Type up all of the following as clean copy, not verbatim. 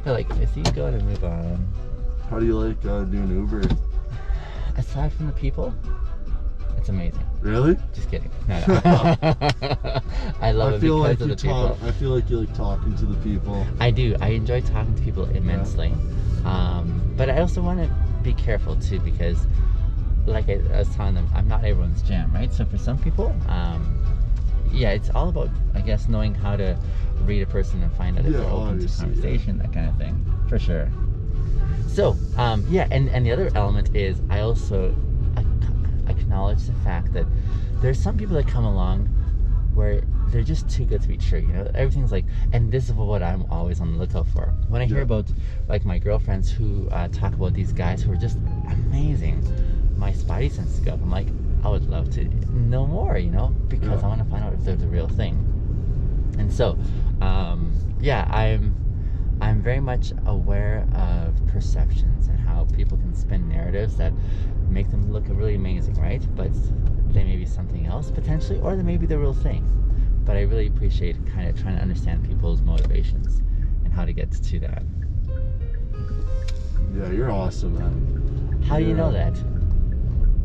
They're like, is he going to move on? How do you like doing Uber? Aside from the people, it's amazing. Really? Just kidding. No. I love it because of the people. I feel like you like talking to the people. I do. I enjoy talking to people immensely. Yeah. But I also want to be careful too, because like I was telling them, I'm not everyone's jam, right? So for some people, yeah, it's all about, I guess, knowing how to read a person and find out if they're open to conversation, that kind of thing, for sure. So, yeah, and the other element is I also acknowledge the fact that there's some people that come along where they're just too good to be true, you know? Everything's like, and this is what I'm always on the lookout for. When I hear about, like, my girlfriends who talk about these guys who are just amazing, my spidey senses go up. I'm like, I would love to know more, you know, because I want to find out if they're the real thing. And so, yeah, I'm very much aware of perceptions and how people can spin narratives that make them look really amazing, right? But they may be something else potentially, or they may be the real thing. But I really appreciate kind of trying to understand people's motivations and how to get to that. Yeah, you're awesome, man. How do you know that?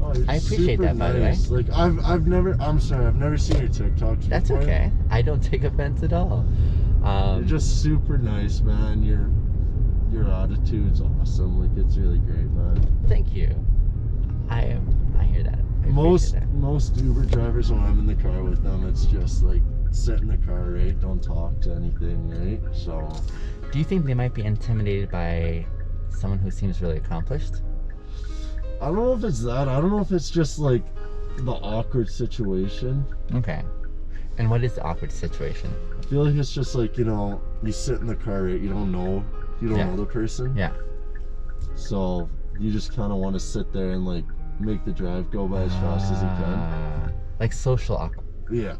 Oh, I appreciate that, by the way. Like I've never seen your TikToks. That's before. okay. I don't take offense at all. You're just super nice, man. Your attitude's awesome. Like, it's really great, man. Thank you. I hear that. Most Uber drivers, when I'm in the car with them, it's just like sit in the car, right? Don't talk to anything, right? So. Do you think they might be intimidated by someone who seems really accomplished? I don't know if it's that. I don't know if it's just like the awkward situation. Okay. And what is the awkward situation? I feel like it's just like, you know, you sit in the car, right? You don't know the person. Yeah. So you just kind of want to sit there and like make the drive go by as fast as you can. Like social awkward. Yeah.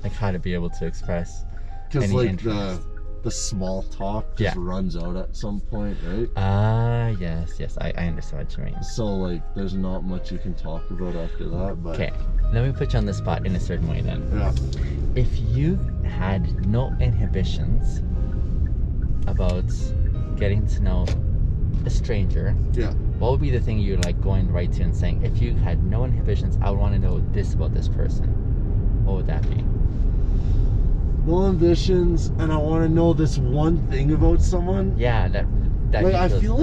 Like how to be able to express. Because like interest. the small talk just runs out at some point, right? Yes, I understand what you mean. So like there's not much you can talk about after that, but okay, let me put you on the spot in a certain way then. Yeah. If you had no inhibitions about getting to know a stranger, what would be the thing you're like going right to and saying, if you had no inhibitions, I would want to know this about this person? What would that be? No ambitions, and I want to know this one thing about someone. Yeah, that like I feel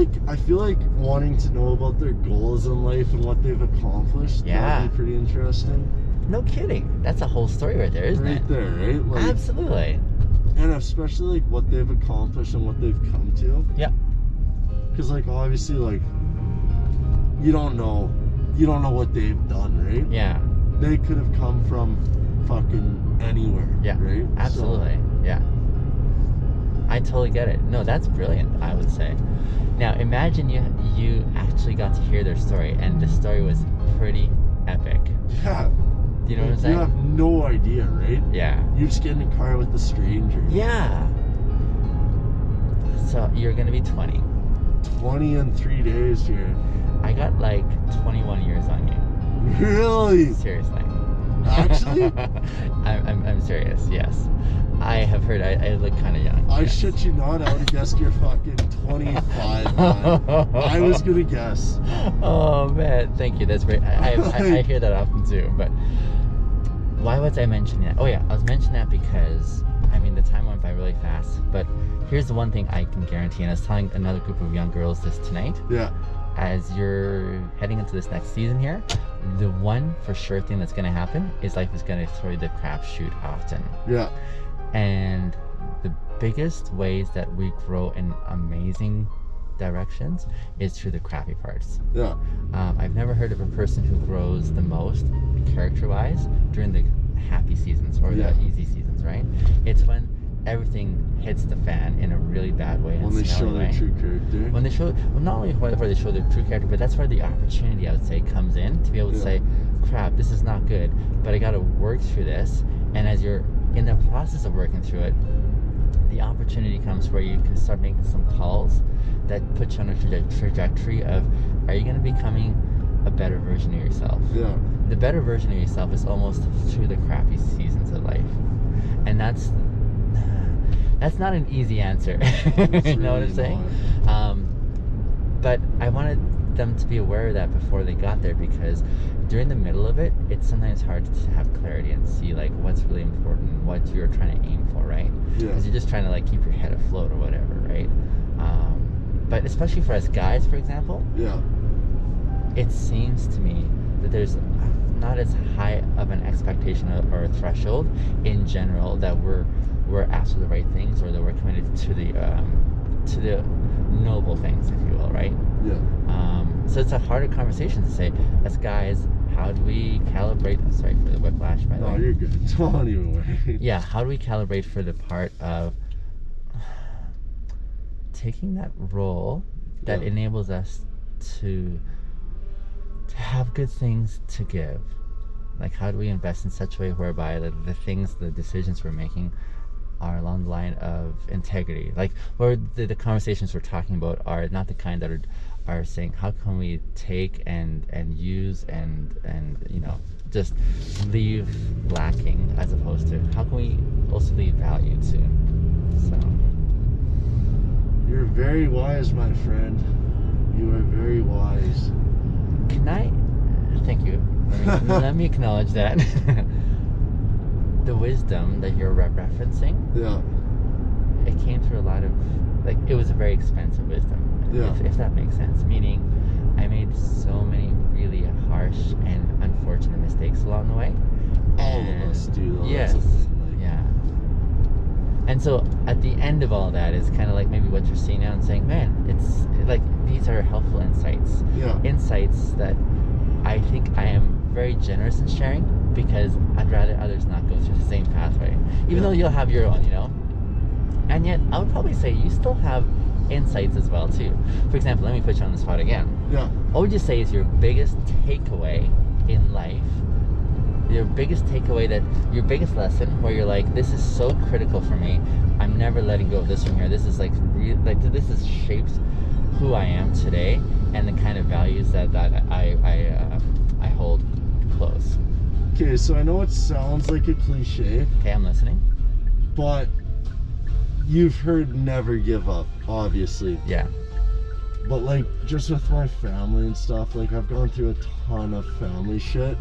like wanting to know about their goals in life and what they've accomplished. Yeah, that'd be pretty interesting. No kidding. That's a whole story right there, isn't it? Right there, right? Like, absolutely. And especially like what they've accomplished and what they've come to. Yeah. Because like obviously like you don't know what they've done, right? Yeah. They could have come from fucking anywhere. Yeah. Right? Absolutely. So. Yeah. I totally get it. No, that's brilliant, I would say. Now imagine you actually got to hear their story, and the story was pretty epic. Yeah. Do you know what I'm saying? You have no idea, right? Yeah. You just get in a car with a stranger. Yeah. So you're gonna be 20. 20 in 3 days here. I got like 21 years on you. Really? Seriously. Actually? I'm serious, yes. I have heard I look kind of young. I shit you not, I would have guessed you're fucking 25, man. I was gonna guess. Oh man, thank you, that's great. I hear that often too, but why was I mentioning that? Oh yeah, I was mentioning that because, I mean, the time went by really fast, but here's the one thing I can guarantee, and I was telling another group of young girls this tonight. Yeah. As you're heading into this next season here, the one for sure thing that's going to happen is life is going to throw you the crapshoot often. Yeah. And the biggest ways that we grow in amazing directions is through the crappy parts. Yeah. I've never heard of a person who grows the most character-wise during the happy seasons or the easy seasons, right? It's when everything hits the fan in a really bad way. When they show their true character. When they show, well, not only where they show their true character, but that's where the opportunity, I would say, comes in to be able to say, crap, this is not good, but I got to work through this. And as you're in the process of working through it, the opportunity comes where you can start making some calls that put you on a trajectory of, are you going to be becoming a better version of yourself? Yeah. The better version of yourself is almost through the crappy seasons of life. And that's, That's not an easy answer. It's You know what really I'm saying? not. But I wanted them to be aware of that before they got there, because during the middle of it, it's sometimes hard to have clarity and see like what's really important, what you're trying to aim for, right? Yeah. Because you're just trying to like keep your head afloat or whatever, right? But especially for us guys, for example, Yeah. it seems to me that there's not as high of an expectation or a threshold in general that we're after the right things, or that we're committed to the noble things, if you will, right? Yeah. So it's a harder conversation to say, as guys, how do we calibrate? Sorry for the whiplash, by the No, way. you're good. Don't even worry. Yeah, how do we calibrate for the part of taking that role that Yeah. enables us to have good things to give? Like, how do we invest in such a way whereby the decisions we're making are along the line of integrity? Like, or the conversations we're talking about are not the kind that are saying, how can we take and use and just leave lacking, as opposed to how can we also leave value too. So You're very wise, my friend. You are very wise. can I thank you, let me acknowledge that. The wisdom that you're referencing, Yeah. it came through a lot of, like, it was a very expensive wisdom, Yeah. if that makes sense. Meaning, I made so many really harsh and unfortunate mistakes along the way. All of us do, though. Yes. That's the thing, like, Yeah. And so at the end of all that is kind of like maybe what you're seeing now and saying, man, it's like these are helpful insights. Yeah. Insights that I think I am very generous in sharing, because I'd rather others not go through the same pathway. Even though you'll have your own, And yet, I would probably say you still have insights as well, too. For example, let me put you on the spot again. Yeah. What would you say is your biggest takeaway in life? Your biggest lesson where you're like, this is so critical for me. I'm never letting go of this from here. This is this is shapes who I am today and the kind of values that I hold close. Okay, so I know it sounds like a cliche, Okay, I'm listening. but you've heard never give up, obviously. Yeah. But like, just with my family and stuff, like I've gone through a ton of family shit,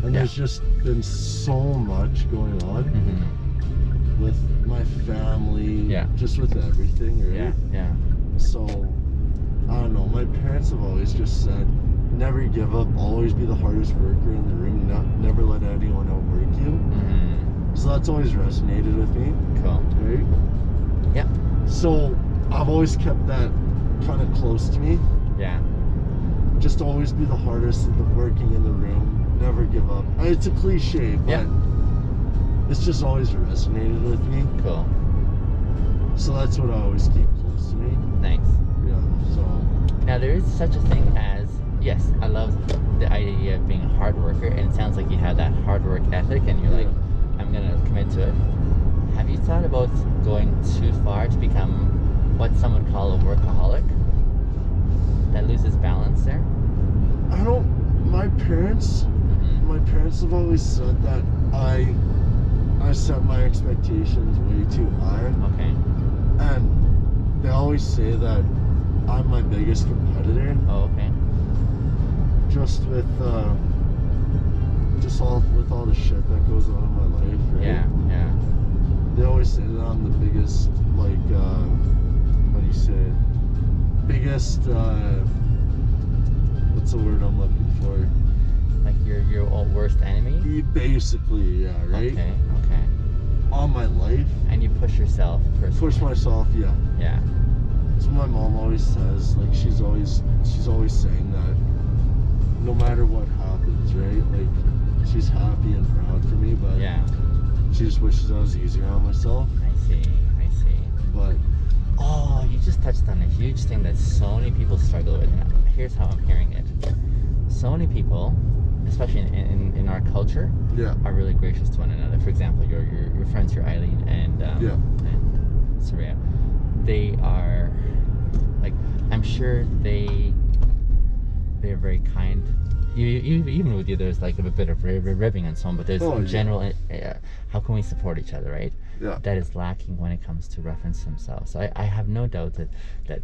and there's just been so much going on Mm-hmm. with my family, Yeah. just with everything, right? Yeah. So, I don't know, my parents have always just said, never give up, always be the hardest worker in the room, never let anyone outwork you. Mm-hmm. So that's always resonated with me, Cool. right? Yeah. So, I've always kept that kind of close to me. Yeah. Just always be the hardest working in the room, never give up. It's a cliche, but Yeah. it's just always resonated with me. Cool. So that's what I always keep close to me. Nice. Yeah, so Now, there is such a thing as, yes, I love the idea of being a hard worker, and it sounds like you have that hard work ethic, and you're like, I'm going to commit to it. Have you thought about going too far to become what some would call a workaholic? That loses balance there? I don't. My parents have always said that I set my expectations way too high, Okay. and they always say that I'm my biggest competitor. Oh, okay. Just with all the shit that goes on in my life, right? Yeah. They always say that I'm the biggest, like, what do you say? Biggest, what's the word I'm looking for? Like your old worst enemy? Basically, yeah, right? Okay. On my life. And you push yourself personally. Push myself, yeah. Yeah. That's what my mom always says. Like, she's always saying that no matter what happens, right? Like, she's happy and proud for me, but Yeah. she just wishes I was easier on myself. I see. But Oh, you just touched on a huge thing that so many people struggle with. And here's how I'm hearing it. So many people, especially in our culture, yeah, are really gracious to one another. For example, your friends, your Eileen and Sureya, they are, like, I'm sure they're very kind. Even with you, there's like a bit of ribbing and so on, but there's general, how can we support each other, right? Yeah. that is lacking when it comes to reference themselves. So I have no doubt that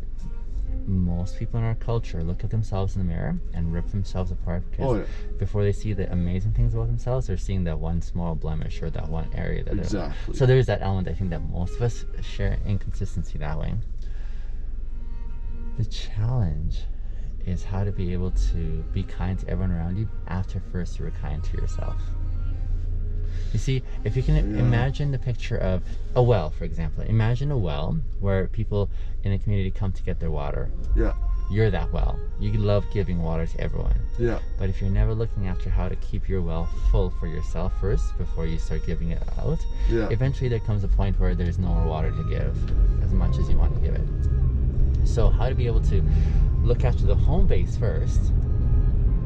most people in our culture look at themselves in the mirror and rip themselves apart because before they see the amazing things about themselves, they're seeing that one small blemish or that one area that Exactly. so there's that element I think that most of us share inconsistency that way. The challenge is how to be able to be kind to everyone around you after first you were kind to yourself. You see, if you can imagine the picture of a well, for example. Imagine a well where people in a community come to get their water. Yeah. You're that well. You love giving water to everyone. Yeah. But if you're never looking after how to keep your well full for yourself first before you start giving it out, eventually there comes a point where there's no more water to give as much as you want to give it. So how to be able to look after the home base first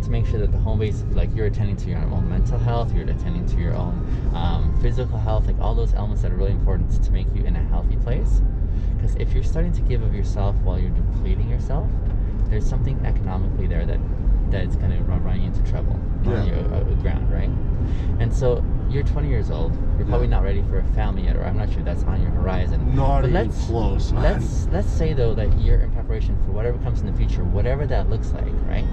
to make sure that the home base, like you're attending to your own mental health, you're attending to your own physical health, like all those elements that are really important to make you in a healthy place. Because if you're starting to give of yourself while you're depleting yourself, there's something economically there that's going to run you into trouble on your ground, right? And so you're 20 years old, you're probably not ready for a family yet, or I'm not sure that's on your horizon. Not even close, man. Let's say though that you're in preparation for whatever comes in the future, whatever that looks like, right?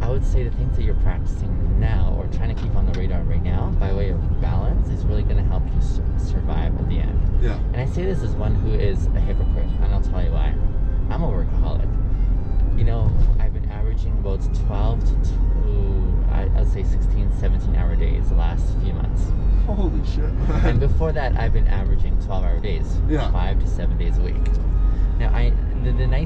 I would say the things that you're practicing now or trying to keep on the radar right now by way of balance is really going to help you survive at the end. Yeah. And I say this as one who is a hypocrite, and I'll tell you why. I'm a workaholic. You know, I've been averaging about 12 to I'd say 16, 17-hour days the last few months. Holy shit. And before that, I've been averaging 12-hour days. Yeah. 5 to 7 days a week. Now, the nice